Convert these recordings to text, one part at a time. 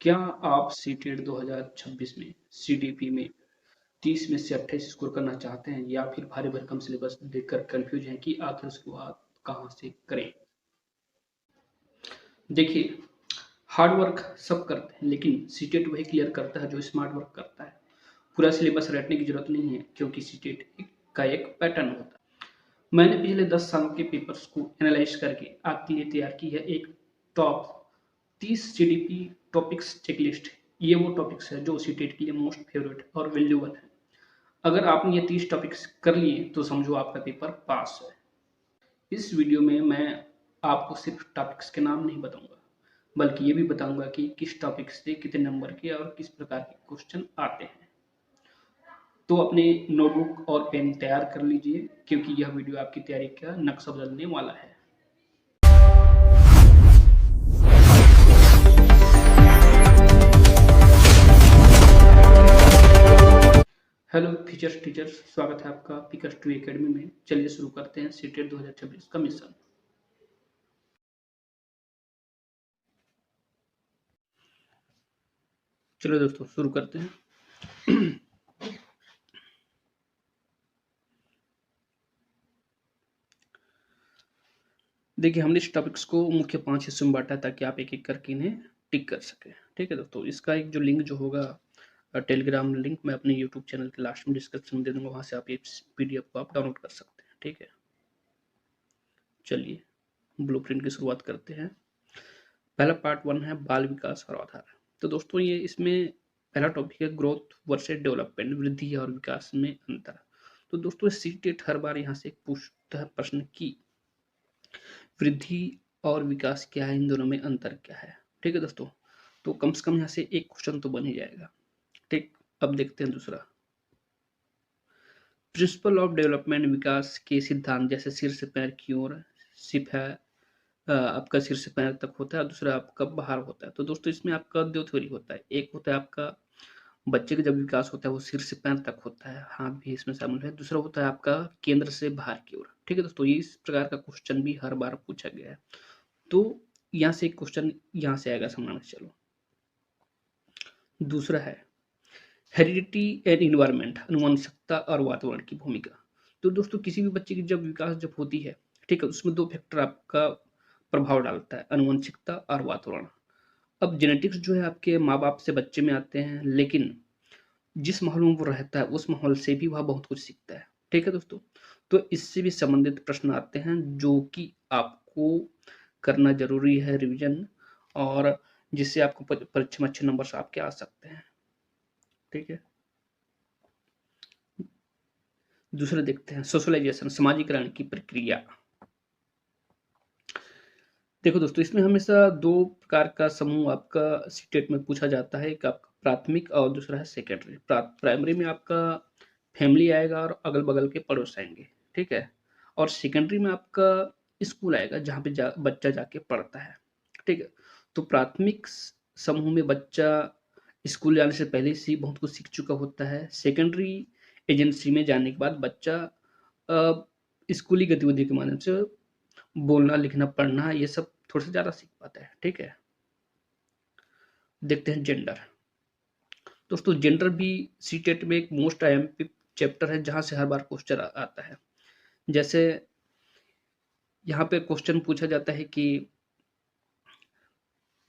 क्या आप सीटेट 2026 में सीडीपी में 30 में से 28 स्कोर करना चाहते हैं या फिर भारी भरकम सिलेबस देखकर कंफ्यूज हैं कि आखिर शुरुआत कहां से करें? देखिए, हार्ड वर्क सब करते हैं लेकिन सीटेट वही क्लियर करता है जो स्मार्ट वर्क करता है। पूरा सिलेबस रटने की जरूरत नहीं है क्योंकि सीटेट का एक पैटर्न होता है। मैंने पिछले 10 सालों के पेपर्स को एनालाइज करके आपके लिए तैयार की है एक टॉप 30 सीडीपी टॉपिक्स चेकलिस्ट। ये वो टॉपिक्स है जो सीटेट के लिए मोस्ट फेवरेट और वैल्यूबल है। अगर आपने ये 30 टॉपिक्स कर लिए तो समझो आपका पेपर पास है। इस वीडियो में मैं आपको सिर्फ टॉपिक्स के नाम नहीं बताऊंगा बल्कि ये भी बताऊंगा कि किस टॉपिक से कितने नंबर के और किस प्रकार के क्वेश्चन आते हैं। तो अपने नोटबुक और पेन तैयार कर लीजिए क्योंकि यह वीडियो आपकी तैयारी का नक्शा बदलने वाला है। हेलो फीचर्स टीचर्स, स्वागत है आपका पिकस टू एकेडमी में। चलिए शुरू करते हैं सीटेट 2026 का मिशन। चलो दोस्तों शुरू करते हैं। देखिए, हमने इस टॉपिक्स को मुख्य 5 हिस्सों में बांटा ताकि आप एक एक करके इन्हें टिक कर सकें। ठीक है दोस्तों, इसका एक जो लिंक जो होगा टेलीग्राम लिंक मैं अपने यूट्यूब चैनल के लास्ट में डिस्क्रिप्शन में दे दूंगा, वहां से आप इस पीडीएफ को आप डाउनलोड कर सकते हैं। ठीक है, चलिए ब्लूप्रिंट की शुरुआत करते हैं। पहला पार्ट 1 है बाल विकास और आधार। तो दोस्तों ये इसमें पहला टॉपिक है ग्रोथ वर्सेस डेवलपमेंट, वृद्धि और विकास में अंतर। तो दोस्तों सीटेट हर बार यहाँ से पूछता है प्रश्न की वृद्धि और विकास क्या है, इन दोनों में अंतर क्या है। ठीक है दोस्तों, तो कम से कम यहाँ से एक क्वेश्चन तो बन ही जाएगा। ठीक, अब देखते हैं दूसरा। प्रिंसिपल ऑफ डेवलपमेंट, विकास के सिद्धांत जैसे सिर से पैर की ओर, सिप है आपका सिर से पैर तक होता है और दूसरा आपका बाहर होता है। तो दोस्तों इसमें आपका दो थ्योरी होता है। एक होता है आपका बच्चे का जब विकास होता है वो सिर से पैर तक होता है, हाथ भी इसमें शामिल है। दूसरा होता है आपका केंद्र से बाहर की ओर। ठीक है दोस्तों, ये इस प्रकार का क्वेश्चन भी हर बार पूछा गया है। तो यहाँ से एक क्वेश्चन यहाँ से आएगा मान के चलो। दूसरा है हेरिडिटी एंड इन्वायरमेंट, अनुवंशिकता और वातावरण की भूमिका। तो दोस्तों किसी भी बच्चे की जब विकास जब होती है, ठीक है, उसमें दो फैक्टर आपका प्रभाव डालता है, अनुवंशिकता और वातावरण। अब जेनेटिक्स जो है आपके माँ बाप से बच्चे में आते हैं, लेकिन जिस माहौल में वो रहता है उस माहौल से भी वह बहुत कुछ सीखता है। ठीक है दोस्तों, तो इससे भी संबंधित प्रश्न आते हैं जो कि आपको करना जरूरी है रिवीजन, और जिससे आपको परीक्षा में अच्छे नंबर आपके आ सकते हैं। ठीक है, दूसरा देखते हैं सोशलाइजेशन, समाजीकरण की प्रक्रिया। देखो दोस्तों, इसमें हमेशा दो प्रकार का समूह आपका सीटेट में पूछा जाता है, एक आपका प्राथमिक और दूसरा है सेकेंडरी। प्राइमरी में आपका फैमिली आएगा और अगल बगल के पड़ोस आएंगे। ठीक है, और सेकेंडरी में आपका स्कूल आएगा जहाँ पे बच्चा जाके पढ़ता है। ठीक है, तो प्राथमिक समूह में बच्चा स्कूल जाने से पहले से ही बहुत कुछ सीख चुका होता है। सेकेंडरी एजेंसी में जाने के बाद बच्चा स्कूली गतिविधि के माध्यम से बोलना लिखना पढ़ना ये सब थोड़ा सा ज्यादा सीख पाता है। ठीक है, देखते हैं जेंडर। दोस्तों जेंडर भी सीटेट में एक मोस्ट आईएमपी चैप्टर है जहां से हर बार क्वेश्चन आता है। जैसे यहाँ पे क्वेश्चन पूछा जाता है कि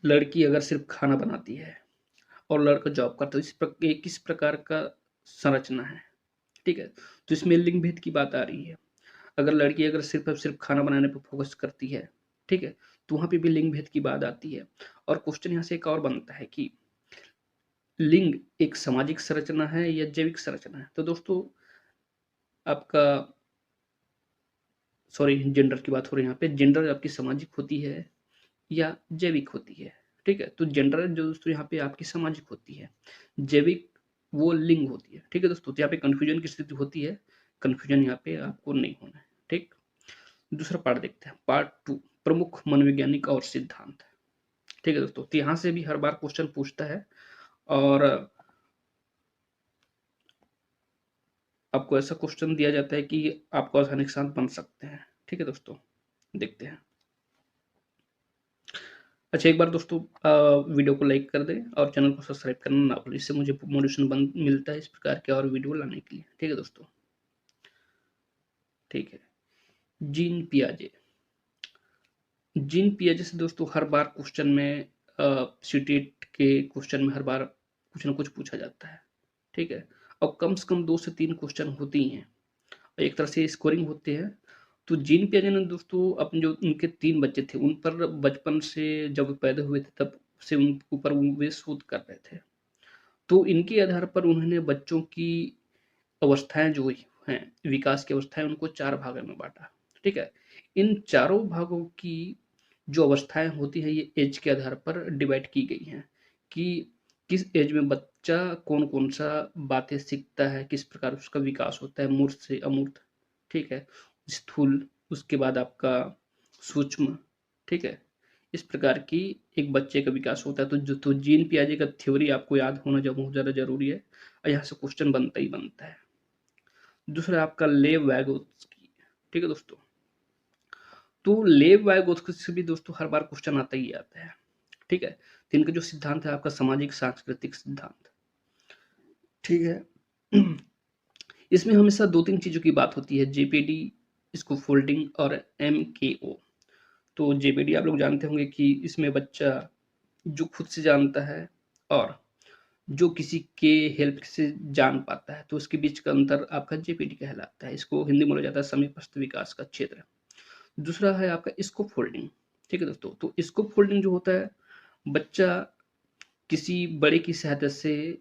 लड़की अगर सिर्फ खाना बनाती है और लड़का जॉब करता है तो किस प्रकार का संरचना है। ठीक है, तो इसमें लिंग भेद की बात आ रही है। अगर लड़की अगर सिर्फ खाना बनाने पर फोकस करती है, ठीक है, तो वहां पे भी लिंग भेद की बात आती है। और क्वेश्चन यहाँ से एक और बनता है कि लिंग एक सामाजिक संरचना है या जैविक संरचना है। तो दोस्तों आपका सॉरी जेंडर की बात हो रही है यहाँ पे, जेंडर आपकी सामाजिक होती है या जैविक होती है। ठीक है, तो जेंडर जो दोस्तों यहाँ पे आपकी सामाजिक होती है, जैविक वो लिंग होती है। ठीक है दोस्तों, तो यहाँ पे कंफ्यूजन की स्थिति होती है, कंफ्यूजन यहाँ पे आपको नहीं होना है। ठीक, दूसरा पार्ट देखते हैं, पार्ट 2 प्रमुख मनोवैज्ञानिक और सिद्धांत। ठीक है दोस्तों, तो यहाँ से भी हर बार क्वेश्चन पूछता है और आपको ऐसा क्वेश्चन दिया जाता है कि आपको आसानी के साथ बन सकते हैं। ठीक है दोस्तों, देखते हैं। अच्छा, एक बार दोस्तों वीडियो को लाइक कर दें और चैनल को सब्सक्राइब करना ना भूलें, इससे मुझे मोटिवेशन मिलता है इस प्रकार के और वीडियो लाने के लिए। ठीक है दोस्तों, ठीक है। जीन पियाजे। जीन पियाजे से दोस्तों हर बार क्वेश्चन में सीटेट के क्वेश्चन में हर बार कुछ ना कुछ पूछा जाता है। ठीक है, और कम से कम 2 से 3 क्वेश्चन होते ही हैं, एक तरह से स्कोरिंग होती है। तो जीन पियाजे ने दोस्तों अपने जो उनके 3 बच्चे थे, उन पर बचपन से जब वो पैदा हुए थे तब से उनके ऊपर वे शोध कर रहे थे। तो इनके आधार पर उन्होंने बच्चों की अवस्थाएँ जो हैं, विकास की अवस्थाएँ उनको 4 भागों में बाँटा। ठीक है? इन चारों भागों की जो अवस्थाएँ होती हैं ये ऐज के आधार पर डिवाइड की गई हैं कि किस ऐज में बच्चा कौन-कौन सा बातें सीखता है, किस प्रकार उसका विकास होता है मूर्त से अमूर्त। ठीक है? स्थूल, उसके बाद आपका सूक्ष्म। ठीक है? इस प्रकार की एक बच्चे का विकास होता है। तो जीन पियाजे का थ्योरी आपको याद होना जो बहुत ज़्यादा ज़रूरी है और यहाँ से क्वेश्चन बनता ही बनता है। दूसरा आपका लेव वैगोत्स्की। ठीक है दोस्तों, तो लेव वैगोत्स्की से भी दोस्तों हर बार क्वेश्चन आता ही आता है। ठीक है, तो इनका जो सिद्धांत है आपका सामाजिक सांस्कृतिक सिद्धांत। ठीक है, इसमें हमेशा 2-3 चीज़ों की बात होती है, जेपीडी, इसको फोल्डिंग और एमकेओ। तो जेपीडी आप लोग जानते होंगे कि इसमें बच्चा जो खुद से जानता है और जो किसी के हेल्प से जान पाता है, तो उसके बीच का अंतर आपका जेपीटी कहलाता है। इसको हिंदी में बोला जाता है समीपस्थ विकास का क्षेत्र। दूसरा है आपका स्कोप फोल्डिंग। ठीक है दोस्तों, तो स्कोप फोल्डिंग जो होता है, बच्चा किसी बड़े की सहायता से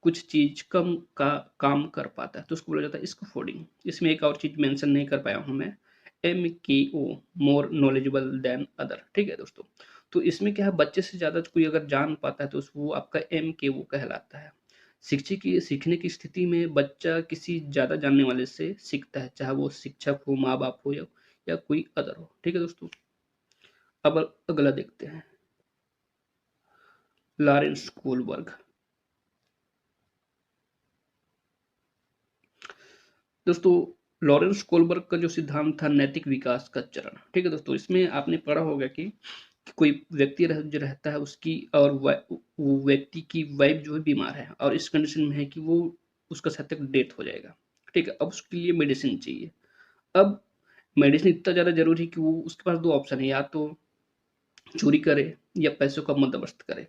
कुछ चीज कम का काम कर पाता है, तो उसको बोला जाता है स्कोप फोल्डिंग। इसमें एक और चीज मेंशन नहीं कर पाया हूं मैं, MKO, more knowledgeable then other. ठीक है दोस्तों, तो इसमें क्या है, बच्चे से ज्यादा कोई अगर जान पाता है तो वो आपका MKO कहलाता है। शिक्षक की सीखने की स्थिति में बच्चा किसी ज्यादा जानने वाले से सीखता है, चाहे वो शिक्षक हो, माँ बाप हो या कोई अदर हो। ठीक है दोस्तों, अब अगला देखते हैं, लॉरेंस कोलबर्ग। दोस्तों, लॉरेंस कोलबर्ग का जो सिद्धांत था नैतिक विकास का चरण। ठीक है दोस्तों, इसमें आपने पढ़ा होगा कि कोई व्यक्ति जो रहता है उसकी और वो व्यक्ति की वाइफ जो है बीमार है और इस कंडीशन में है कि वो उसका शायद तक डेथ हो जाएगा। ठीक है, अब उसके लिए मेडिसिन चाहिए। अब मेडिसिन इतना ज़्यादा ज़रूरी है कि वो उसके पास 2 ऑप्शन है, या तो चोरी करे या पैसों का बंदोबस्त करे।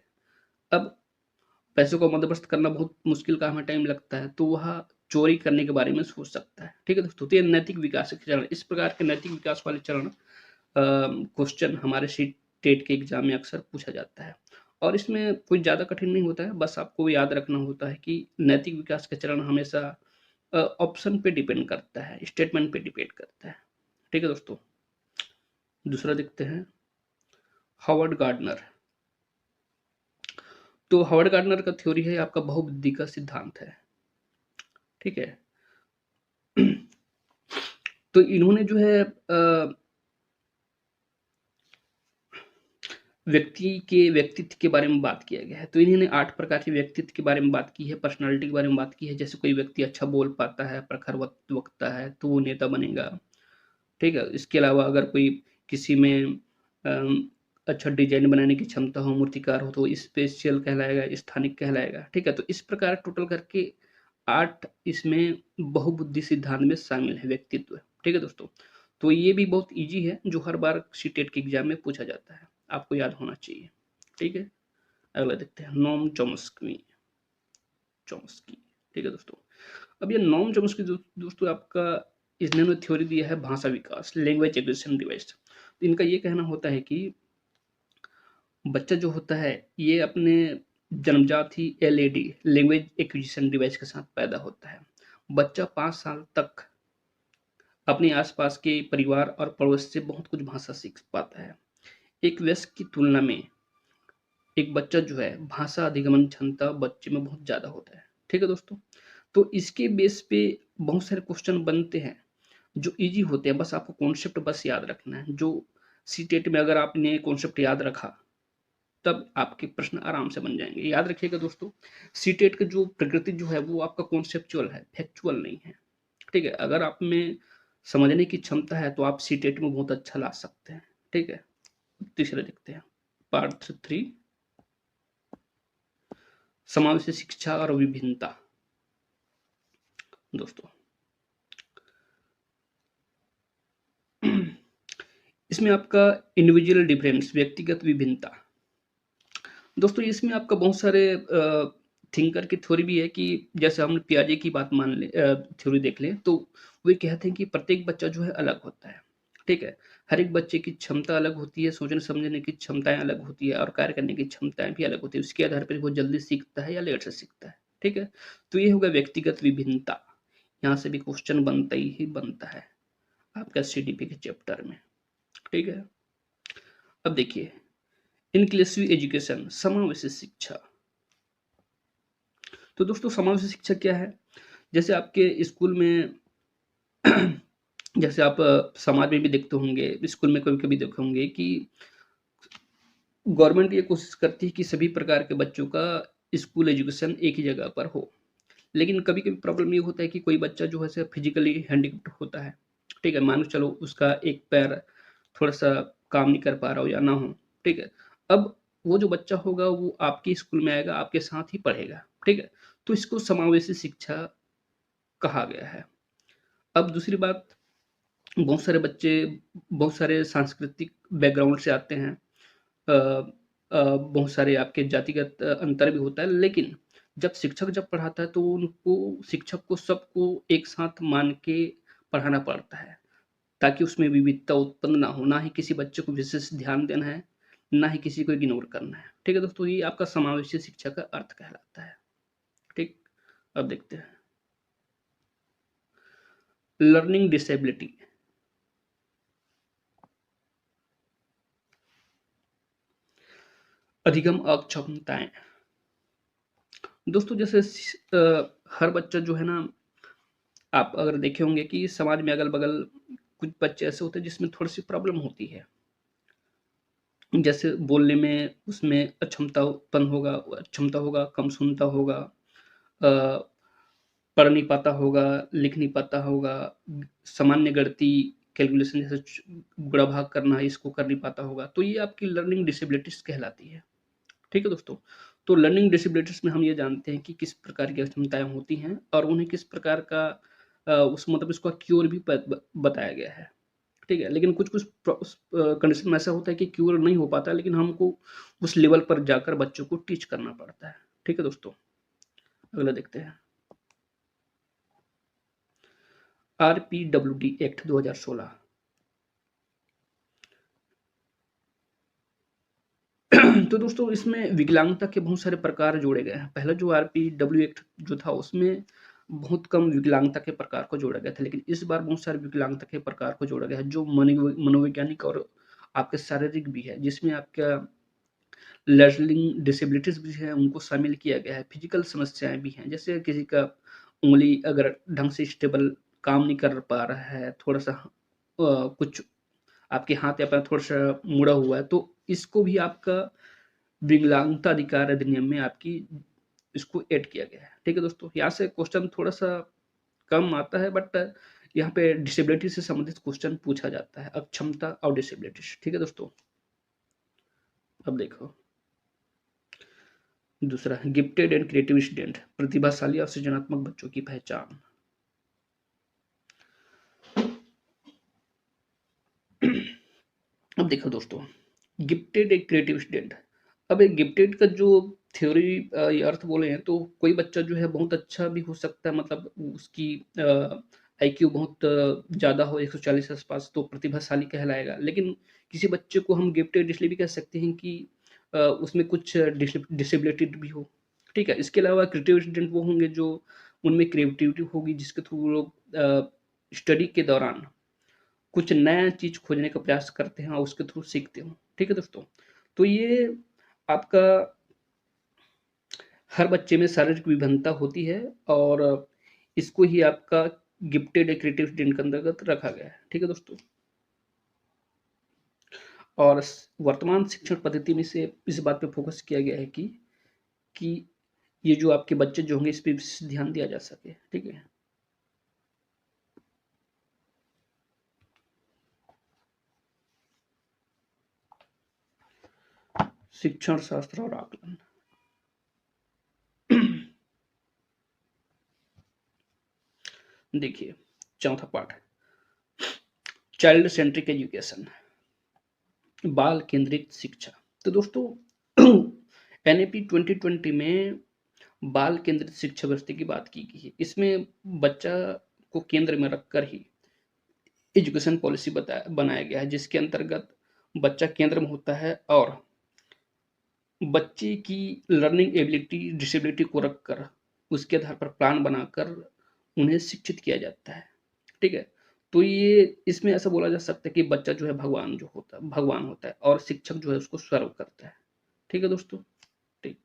अब पैसों का बंदोबस्त करना बहुत मुश्किल काम है, टाइम लगता है, तो वह चोरी करने के बारे में सोच सकता है। ठीक है दोस्तों, तो ये नैतिक विकास के चरण, इस प्रकार के नैतिक विकास वाले चरण क्वेश्चन हमारे सी टेट के एग्जाम में अक्सर पूछा जाता है और इसमें कोई ज़्यादा कठिन नहीं होता है, बस आपको याद रखना होता है कि नैतिक विकास के चरण हमेशा ऑप्शन पे डिपेंड करता है, स्टेटमेंट पे डिपेंड करता है। ठीक है दोस्तों, दूसरा देखते हैं, हावर्ड गार्डनर। तो हावर्ड गार्डनर का थ्योरी है आपका बहुबुद्धि का सिद्धांत है। ठीक है, तो इन्होंने जो है व्यक्ति के व्यक्तित्व के बारे में बात किया गया है। तो इन्होंने 8 प्रकार के व्यक्तित्व के बारे में बात की है, पर्सनालिटी के बारे में बात की है। जैसे कोई व्यक्ति अच्छा बोल पाता है, प्रखर वक्ता है, तो वो नेता बनेगा। ठीक है, इसके अलावा अगर कोई किसी में अच्छा डिजाइन बनाने की क्षमता हो, मूर्तिकार हो, तो स्पेशल कहलाएगा, स्थानिक कहलाएगा। ठीक है, तो इस प्रकार टोटल करके 8 इसमें बहुबुद्धि सिद्धांत में शामिल है व्यक्तित्व। ठीक है दोस्तों, तो ये भी बहुत ईजी है, जो हर बार सीटेट के एग्जाम में पूछा जाता है, आपको याद होना चाहिए। ठीक है, अगला देखते हैं, नोम चॉम्स्की। चॉम्स्की, ठीक है दोस्तों, अब ये नोम चॉम्स्की दोस्तों आपका, इन्होंने थ्योरी दिया है भाषा विकास, लैंग्वेज एक्विजिशन डिवाइस। इनका ये कहना होता है कि बच्चा जो होता है ये अपने जन्मजात ही LAD, लैंग्वेज एक्विजिशन डिवाइस के साथ पैदा होता है। बच्चा 5 साल तक अपने आसपास के परिवार और पड़ोस से बहुत कुछ भाषा सीख पाता है। एक वयस्क की तुलना में एक बच्चा जो है भाषा अधिगमन क्षमता बच्चे में बहुत ज्यादा होता है। ठीक है दोस्तों, तो इसके बेस पे बहुत सारे क्वेश्चन बनते हैं जो इजी होते हैं, बस आपको कॉन्सेप्ट बस याद रखना है। जो सीटेट में अगर आपने कॉन्सेप्ट याद रखा तब आपके प्रश्न आराम से बन जाएंगे। याद रखिएगा दोस्तों, सीटेट का जो प्रकृति जो है वो आपका कॉन्सेप्चुअल है, फैक्चुअल नहीं है। ठीक है, अगर आप में समझने की क्षमता है तो आप सीटेट में बहुत अच्छा ला सकते हैं। ठीक है, तीसरे देखते हैं, पार्ट 3, समावेशी शिक्षा और विभिन्नता। दोस्तों इसमें आपका इंडिविजुअल डिफरेंस, व्यक्तिगत विभिन्नता। दोस्तों इसमें आपका बहुत सारे थिंकर की थ्योरी भी है कि जैसे हम पियाजे की बात मान लें, थ्योरी देख लें तो वो कहते हैं कि प्रत्येक बच्चा जो है अलग होता है, ठीक है। हर एक बच्चे की क्षमता अलग होती है, सोचने समझने की क्षमताएं अलग होती है और कार्य करने की क्षमताएं भी अलग होती है। उसके आधार पर वो जल्दी सीखता है या लेट से सीखता है, ठीक है। तो ये होगा व्यक्तिगत विभिन्नता। यहाँ से भी क्वेश्चन बनता ही बनता है आपका सीडीपी के चैप्टर में, ठीक है। अब देखिए इनक्लूसिव एजुकेशन, समावेशी शिक्षा। तो दोस्तों समावेशी शिक्षा क्या है? जैसे आपके स्कूल में जैसे आप समाज में भी देखते होंगे, स्कूल में कभी-कभी देखे होंगे कि गवर्नमेंट ये कोशिश करती है कि सभी प्रकार के बच्चों का स्कूल एजुकेशन एक ही जगह पर हो। लेकिन कभी-कभी प्रॉब्लम ये होता है कि कोई बच्चा जो है से फिजिकली हैंडिकैप्ड होता है, ठीक है? मान लो चलो उसका एक पैर थोड़ा-सा काम नहीं कर पा रहा हो या ना हो, ठीक है? अब वो जो बच्चा होगा वो आपके स्कूल में आएगा, आपके साथ ही पढ़ेगा, ठीक है? तो इसको समावेशी शिक्षा कहा गया है। अब दूसरी बात, बहुत सारे बच्चे बहुत सारे सांस्कृतिक बैकग्राउंड से आते हैं। अ बहुत सारे आपके जातिगत अंतर भी होता है, लेकिन जब शिक्षक जब पढ़ाता है तो उनको शिक्षक को सबको एक साथ मान के पढ़ाना पड़ता है, ताकि उसमें विविधता उत्पन्न ना हो, ना ही किसी बच्चे को विशेष ध्यान देना है, ना ही किसी को इग्नोर करना है, ठीक है दोस्तों? ये आपका समावेशी शिक्षा का अर्थ कहलाता है, ठीक। अब देखते हैं लर्निंग डिसेबिलिटी। अधिगम अक्षमताएं। दोस्तों जैसे हर बच्चा जो है ना, आप अगर देखे होंगे कि समाज में अगल-बगल कुछ बच्चे ऐसे होते हैं जिसमें थोड़ी-सी प्रॉब्लम होती है। जैसे बोलने में उसमें अक्षमता होगा, कम सुनता होगा, अ, पढ़ नहीं पाता होगा, लिख नहीं पाता होगा, सामान्य गणितीय कैलकुलेशन जैसे गुणा-भाग करना है इसको कर नहीं पाता होगा। तो ये आपकी लर्निंग डिसेबिलिटीज़ कहलाती है। ठीक है दोस्तों? तो लर्निंग डिसेबिलिटीज़ में हम ये जानते हैं कि किस प्रकार की अक्षमताएँ होती हैं और उन्हें किस प्रकार का उस मतलब इसका क्योर भी बताया गया है। ठीक है? लेकिन कुछ-कुछ कंडीशन में ऐसा होता है कि क्योर नहीं हो पाता है, लेकिन हमको उस लेवल पर जाकर बच्चों को टीच करना पड़ता है। ठीक है दोस्तों? अगला देखते हैं। RPWD act 2016। तो दोस्तों इसमें विकलांगता के बहुत सारे प्रकार जोड़े गए हैं। पहला जो आरपीडब्ल्यू एक्ट जो था उसमें बहुत कम विकलांगता के प्रकार को जोड़ा गया था, लेकिन इस बार बहुत सारे विकलांगता के प्रकार को जोड़ा गया है जो मनोवैज्ञानिक और आपके शारीरिक भी है, जिसमें आपका लर्निंग डिसेबिलिटीज़ भी हैं, उनको शामिल किया गया है। फिजिकल समस्याएँ भी हैं, जैसे किसी का उँगली अगर ढंग से स्टेबल काम नहीं कर पा रहा है, थोड़ा-सा कुछ आपके हाथ या पैर थोड़ा-सा मुड़ा हुआ है, तो इसको भी आपका विकलांगता अधिकार अधिनियम में आपकी इसको ऐड किया गया है। ठीक है दोस्तों? यहाँ से क्वेश्चन थोड़ा-सा कम आता है, बट यहाँ पे डिसेबिलिटी से संबंधित क्वेश्चन पूछा जाता है, अक्षमता और डिसेबिलिटीज़। ठीक है दोस्तों? अब देखो दूसरा गिफ्टेड एंड क्रिएटिव स्टूडेंट, प्रतिभाशाली और सृजनात्मक बच्चों की पहचान। अब देखो दोस्तों, गिफ्टेड एक क्रिएटिव स्टूडेंट। अब एक गिफ्टेड का जो थ्योरी या अर्थ बोले हैं तो कोई बच्चा जो है बहुत अच्छा भी हो सकता है, मतलब उसकी आईक्यू बहुत ज़्यादा हो 140 के आसपास तो प्रतिभाशाली कहलाएगा। लेकिन किसी बच्चे को हम गिफ्टेड इसलिए भी कह सकते हैं कि उसमें कुछ डिसेबिलिटी भी हो। ठीक है? इसके अलावा क्रिएटिव स्टूडेंट वो होंगे जो उनमें क्रिएटिविटी होगी जिसके थ्रू वो लोग स्टडी के दौरान कुछ नया चीज़ खोजने का प्रयास करते हैं और उसके थ्रू सीखते हो। ठीक है दोस्तों? तो ये आपका हर बच्चे में शारीरिक विभिन्नता होती है और इसको ही आपका गिफ्टेड या क्रिएटिव स्टूडेंट के अंतर्गत रखा गया है। ठीक है दोस्तों? और वर्तमान शिक्षण पद्धति में से इस बात पे फोकस किया गया है कि ये जो आपके बच्चे जो होंगे इस पे विशेष ध्यान दिया जा सके। ठीक है? शिक्षण शास्त्र और आकलन। देखिए, चौथा पाठ, चाइल्ड सेंट्रिक एजुकेशन, बाल केंद्रित शिक्षा। तो दोस्तों एनईपी 2020 में बाल केंद्रित शिक्षा व्यवस्था की बात की गई है। इसमें बच्चा को केंद्र में रखकर ही एजुकेशन पॉलिसी बनाया गया है, जिसके अंतर्गत बच्चा केंद्र में होता है और बच्चे की लर्निंग एबिलिटी डिसेबिलिटी को रखकर उसके आधार पर प्लान बनाकर उन्हें शिक्षित किया जाता है। ठीक है, तो ये इसमें ऐसा बोला जा सकता है कि बच्चा जो है भगवान होता है और शिक्षक जो है उसको सर्व करता है। ठीक है दोस्तों। ठीक,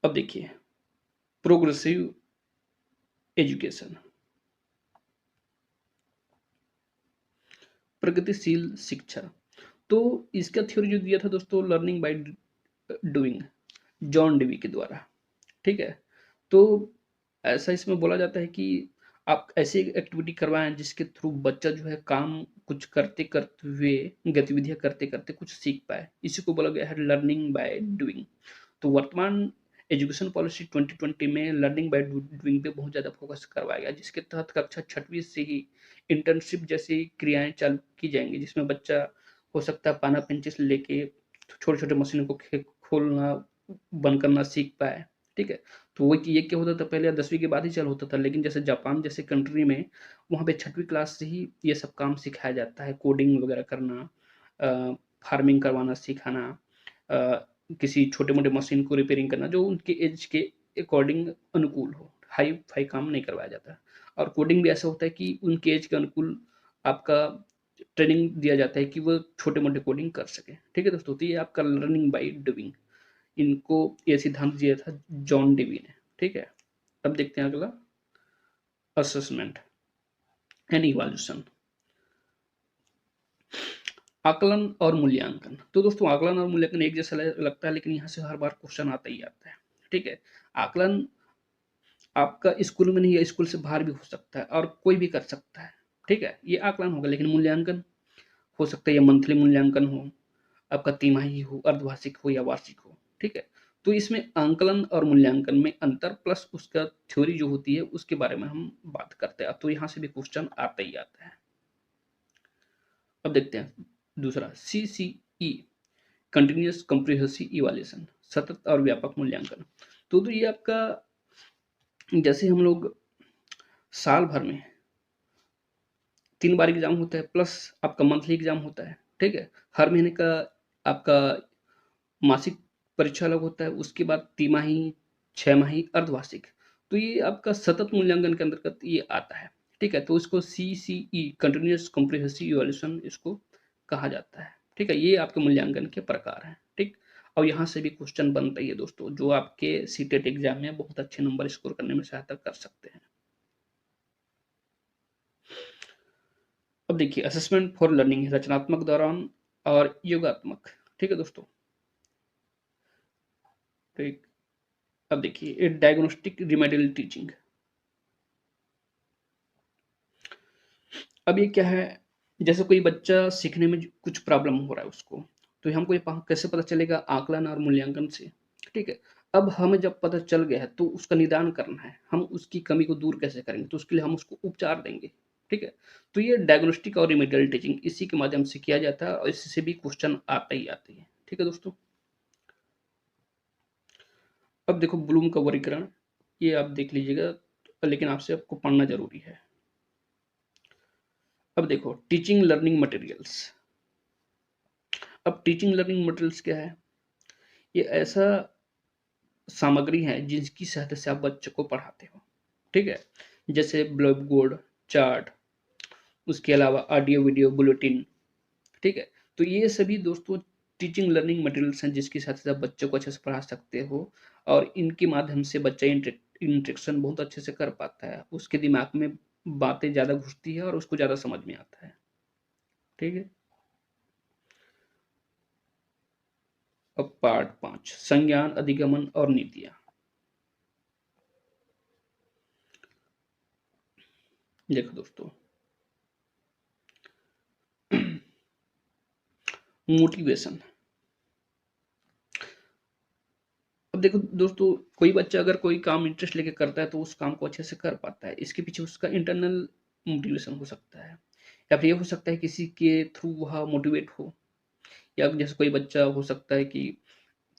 अब देखिए प्रोग्रेसिव एजुकेशन, प्रगतिशील शिक्षा। तो इसका थ्योरी जो दिया था दोस्तों, learning by doing, John Dewey के द्वारा। ठीक है, तो ऐसा इसमें बोला जाता है कि आप ऐसी एक्टिविटी करवाएं जिसके थ्रू बच्चा जो है काम कुछ करते करते हुए, गतिविधियां करते करते कुछ सीख पाए। इसी को बोला गया है लर्निंग बाय डूइंग। तो वर्तमान एजुकेशन पॉलिसी 2020 में लर्निंग बाय डूइंग पे बहुत ज़्यादा फोकस करवाया गया, जिसके तहत कक्षा 6वीं से ही इंटर्नशिप जैसी क्रियाएं चालू की जाएंगी, जिसमें बच्चा हो सकता है पाना पेंचिस लेके छोटे छोटे मशीनों को खोलना बंद करना सीख पाए। ठीक है, तो वो ये क्या होता था, पहले 10वीं के बाद ही चालू होता था, लेकिन जैसे जापान जैसे कंट्री में वहाँ पे 6वीं क्लास से ही ये सब काम सिखाया जाता है, कोडिंग वगैरह करना, फार्मिंग करवाना सिखाना, किसी छोटे मोटे मशीन को रिपेयरिंग करना जो उनके एज के अकॉर्डिंग अनुकूल हो। हाई फाई काम नहीं करवाया जाता। और कोडिंग भी ऐसा होता है कि उनके एज के अनुकूल आपका ट्रेनिंग दिया जाता है कि वो छोटे मोटे कोडिंग कर सके। ठीक है दोस्तों, तो ये आपका लर्निंग बाई डूइंग, इनको ये सिद्धांत दिया था जॉन डेवी ने। ठीक है, अब देखते हैं अगला, असेसमेंट एंड इवैल्यूएशन, आकलन और मूल्यांकन। तो दोस्तों आकलन और मूल्यांकन एक जैसा लगता है, लेकिन यहाँ से हर बार क्वेश्चन आता ही आता है। ठीक है, आकलन आपका स्कूल में नहीं है, स्कूल से बाहर भी हो सकता है और कोई भी कर सकता है। ठीक है, ये आकलन होगा। लेकिन मूल्यांकन हो सकता है ये मंथली मूल्यांकन हो, आपका तिमाही हो, अर्धवार्षिक हो या वार्षिक हो। ठीक है, तो इसमें आंकलन और मूल्यांकन में अंतर प्लस उसका थ्योरी जो होती है उसके बारे में हम बात करते हैं। तो यहाँ से भी क्वेश्चन आता ही आता है। अब देखते हैं दूसरा, CCE, कंटिन्यूअस कॉम्प्रिहेंसिव इवैल्यूएशन, सतत और व्यापक मूल्यांकन। तो ये आपका, जैसे हम लोग साल भर में 3 बार एग्जाम होता है प्लस आपका मंथली एग्जाम होता है। ठीक है, हर महीने का आपका मासिक परीक्षा अलग होता है, उसके बाद तिमाही, 6 माही, अर्धवार्षिक। तो ये आपका सतत मूल्यांकन के अंतर्गत ये आता है। ठीक है, तो इसको CCE, कंटिन्यूअस कॉम्प्रिहेंसिव इवैल्यूएशन इसको कहा जाता है। ठीक है, ये आपके मूल्यांकन के प्रकार हैं। ठीक, और यहाँ से भी क्वेश्चन बनता ही है दोस्तों, जो आपके सीटेट एग्जाम में बहुत अच्छे नंबर स्कोर करने में सहायता कर सकते हैं। अब देखिए असेसमेंट फॉर लर्निंग, रचनात्मक दौरान और योगात्मक। ठीक है दोस्तों। ठीक, अब देखिए डायग्नोस्टिक रिमेडियल टीचिंग। अब ये क्या है, जैसे कोई बच्चा सीखने में कुछ प्रॉब्लम हो रहा है उसको, तो हमको ये कैसे पता चलेगा, आकलन और मूल्यांकन से। ठीक है, अब हमें जब पता चल गया है तो उसका निदान करना है, हम उसकी कमी को दूर कैसे करेंगे, तो उसके लिए हम उसको उपचार देंगे। ठीक है, तो ये डायग्नोस्टिक और रिमेडियल टीचिंग इसी के माध्यम से किया जाता है और इससे भी क्वेश्चन आता ही आते हैं। ठीक है दोस्तों। अब देखो ब्लूम का वर्गीकरण, ये आप देख लीजिएगा, लेकिन आपसे आपको पढ़ना जरूरी है। अब देखो टीचिंग लर्निंग मटेरियल्स। अब टीचिंग लर्निंग मटेरियल्स क्या है, ये ऐसा सामग्री है जिसकी सहायता से आप बच्चों को पढ़ाते हो। ठीक है, जैसे ब्लैक बोर्ड, चार्ट, उसके अलावा ऑडियो वीडियो बुलेटिन। ठीक है, तो ये सभी दोस्तों टीचिंग लर्निंग मटेरियल्स हैं जिसकी सहायता से आप बच्चों को अच्छे से पढ़ा सकते हो और इनके माध्यम से बच्चा इंटरेक्शन बहुत अच्छे से कर पाता है, उसके दिमाग में बातें ज़्यादा घुसती है और उसको ज़्यादा समझ में आता है। ठीक है, अब पार्ट 5, संज्ञान, अधिगमन और नीतियां। देखो दोस्तों, मोटिवेशन। अब देखो दोस्तों, कोई बच्चा अगर कोई काम इंटरेस्ट लेके करता है तो उस काम को अच्छे से कर पाता है। इसके पीछे उसका इंटरनल मोटिवेशन हो सकता है, या फिर ये हो सकता है किसी के थ्रू वह मोटिवेट हो, या जैसे कोई बच्चा हो सकता है कि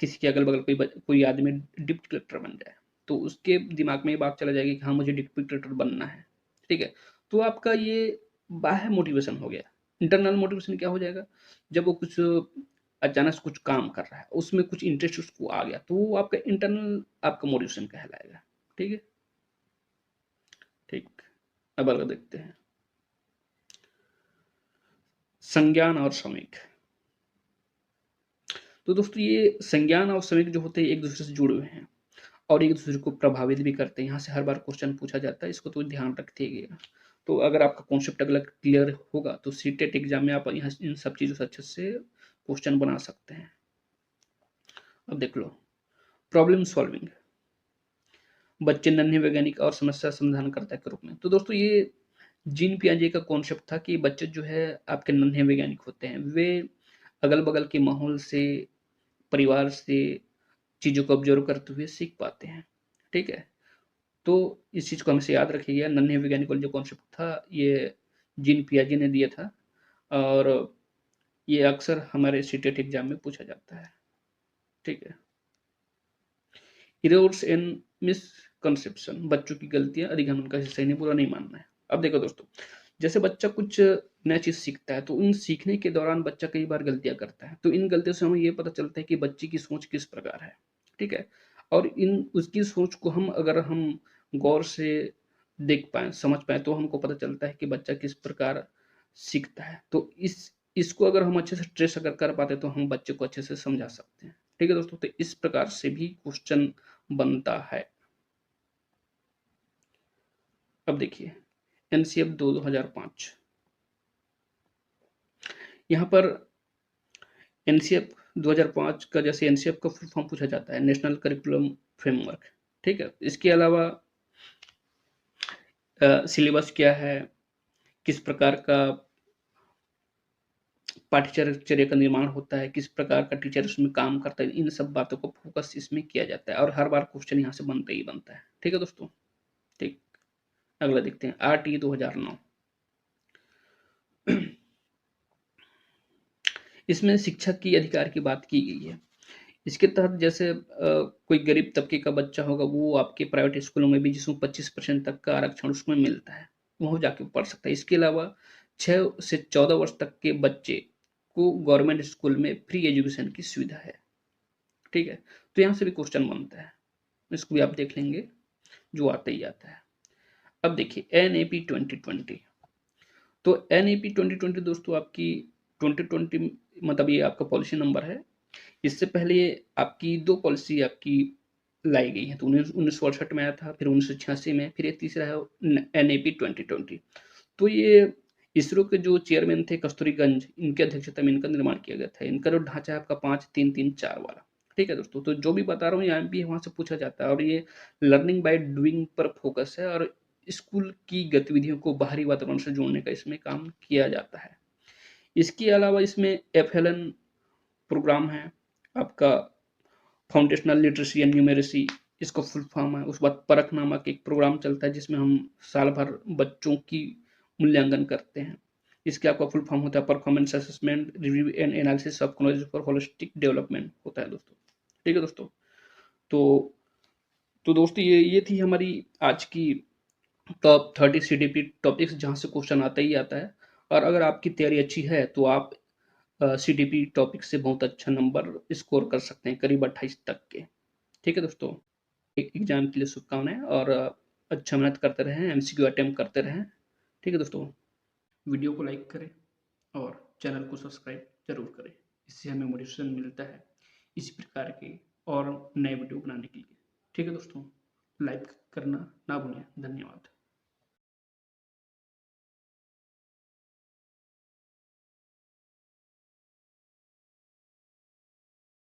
किसी के अगल-बगल कोई आदमी डिप्टी कलेक्टर बन जाए, तो उसके दिमाग में ये बात चला जाएगी कि हाँ, मुझे डिप्टी कलेक्टर बनना है, ठीक है? तो आपका ये बाह्य मोटिवेशन हो गया। इंटरनल मोटिवेशन क्या हो जाएगा? जब वो कुछ अचानक से कुछ काम कर रहा है, उसमें कुछ इंटरेस्ट उसको आ गया, तो वो आपका इंटरनल आपका मोटिवेशन कहलाएगा, ठीक है? ठीक। अब अगला देखते हैं, संज्ञान और समीक। तो दोस्तों ये संज्ञान और समीक जो होते हैं एक-दूसरे से जुड़े हुए हैं और एक-दूसरे को प्रभावित भी करते हैं। यहाँ से हर बार क्वेश्चन पूछा जाता है, इसको तो ध्यान रखिएगा। तो अगर आपका कॉन्सेप्ट अगला क्लियर होगा तो सीटेट एग्जाम में आप यहाँ इन सब चीज़ों से अच्छे से क्वेश्चन बना सकते हैं। अब देख लो, प्रॉब्लम सॉल्विंग, बच्चे नन्हे वैज्ञानिक और समस्या समाधान करता के रूप में। तो दोस्तों ये जीन पियाजे का कॉन्सेप्ट था कि बच्चे जो है आपके नन्हे वैज्ञानिक होते हैं। वे अगल-बगल के माहौल से, परिवार से चीज़ों को ऑब्जर्व करते हुए सीख पाते हैं, ठीक है? तो इस चीज़ को हमेशा याद रखिएगा, नन्हे वैज्ञानिक वाला जो कॉन्सेप्ट था, ये जीन पियाजे ने दिया था और ये अक्सर हमारे सीटेट एग्जाम में पूछा जाता है, ठीक है? एरर्स एंड मिसकंसेप्शन, बच्चों की गलतियाँ अधिगम, उनका सही नहीं, बुरा नहीं मानना है। अब देखो दोस्तों, जैसे बच्चा कुछ नया चीज़ सीखता है, तो उन सीखने के दौरान बच्चा कई बार गलतियाँ करता है। तो इन गलतियों से हमें ये पता चलता है कि बच्चे की सोच किस प्रकार है, ठीक है? और इन उसकी सोच को अगर हम गौर से देख पाएँ, समझ पाएँ, तो हमको पता चलता है कि बच्चा किस प्रकार सीखता है। तो इसको अगर हम अच्छे से ट्रेस अगर कर पाते हैं, तो हम बच्चे को अच्छे से समझा सकते हैं। ठीक है दोस्तों? तो इस प्रकार से भी क्वेश्चन बनता है। अब देखिए, एनसीएफ 2005, यहाँ पर एनसीएफ 2005 का, जैसे एनसीएफ का फुल फॉर्म पूछा जाता है, नेशनल करिकुलम फ्रेमवर्क, ठीक है? इसके अलावा सिलेबस क्या है, किस प्रकार का पाठ्यचर्या का निर्माण होता है, किस प्रकार का टीचर उसमें काम करता है, इन सब बातों को फोकस इसमें किया जाता है और हर बार क्वेश्चन यहाँ से बनता ही बनता है। ठीक है दोस्तों? ठीक। अगला देखते हैं, आरटी 2009। इसमें शिक्षा की अधिकार की बात की गई है। इसके तहत जैसे कोई गरीब तबके का बच्चा होगा, वो आपके प्राइवेट स्कूलों में भी जिसमें 25% तक का आरक्षण उसमें मिलता है, वो जाके पढ़ सकता है। इसके अलावा 6 से 14 वर्ष तक के बच्चे को गवर्नमेंट स्कूल में फ्री एजुकेशन की सुविधा है, ठीक है? तो यहाँ से भी क्वेश्चन बनता है, इसको भी आप देख लेंगे, जो आता ही आता है। अब देखिए, एनएपी 2020। तो एनएपी 2020 दोस्तों आपकी 2020, मतलब ये आपका पॉलिसी नंबर है। इससे पहले आपकी 2 पॉलिसी आपकी लाई गई है। तो 1968 में आया था, फिर 1986 में, फिर ये तीसरा है एनएपी 2020। तो ये इसरो के जो चेयरमैन थे कस्तूरीगंज, इनकी अध्यक्षता में इनका निर्माण किया गया था। इनका जो ढांचा है आपका 5-3-3-4 वाला, ठीक है दोस्तों? तो जो भी बता रहा हूँ ये एमपी वहां से पूछा जाता है और ये लर्निंग बाय डूइंग पर फोकस है और स्कूल की गतिविधियों को बाहरी वातावरण से जोड़ने का इसमें काम किया जाता है। इसके अलावा इसमें एफएलएन प्रोग्राम है आपका, फाउंडेशनल लिटरेसी एंड न्यूमेरेसी, इसका फुल फॉर्म है। उसके बाद परख नामक एक प्रोग्राम चलता है जिसमें हम साल भर बच्चों की मूल्यांकन करते हैं। इसके आपका फुल फॉर्म होता है performance assessment review and analysis of knowledge for holistic development होता है दोस्तों। ठीक है दोस्तों? तो दोस्तों ये थी हमारी आज की टॉप 30 सीडीपी टॉपिक्स, जहाँ से क्वेश्चन आता ही आता है। और अगर आपकी तैयारी अच्छी है तो आप सीडीपी टॉपिक से बहुत अच्छा नंबर स्कोर कर सकते हैं, करीब 28 तक के। ठीक है दोस्तों? एक एग्जाम के लिए शुभकामनाएं और अच्छा मेहनत करते रहें, एमसीक्यू अटेम्प्ट करते रहें। ठीक है दोस्तों? वीडियो को लाइक करें और चैनल को सब्सक्राइब जरूर करें, इससे हमें मोटिवेशन मिलता है इसी प्रकार के और नए वीडियो बनाने के लिए। ठीक है दोस्तों? लाइक करना ना भूलें। धन्यवाद।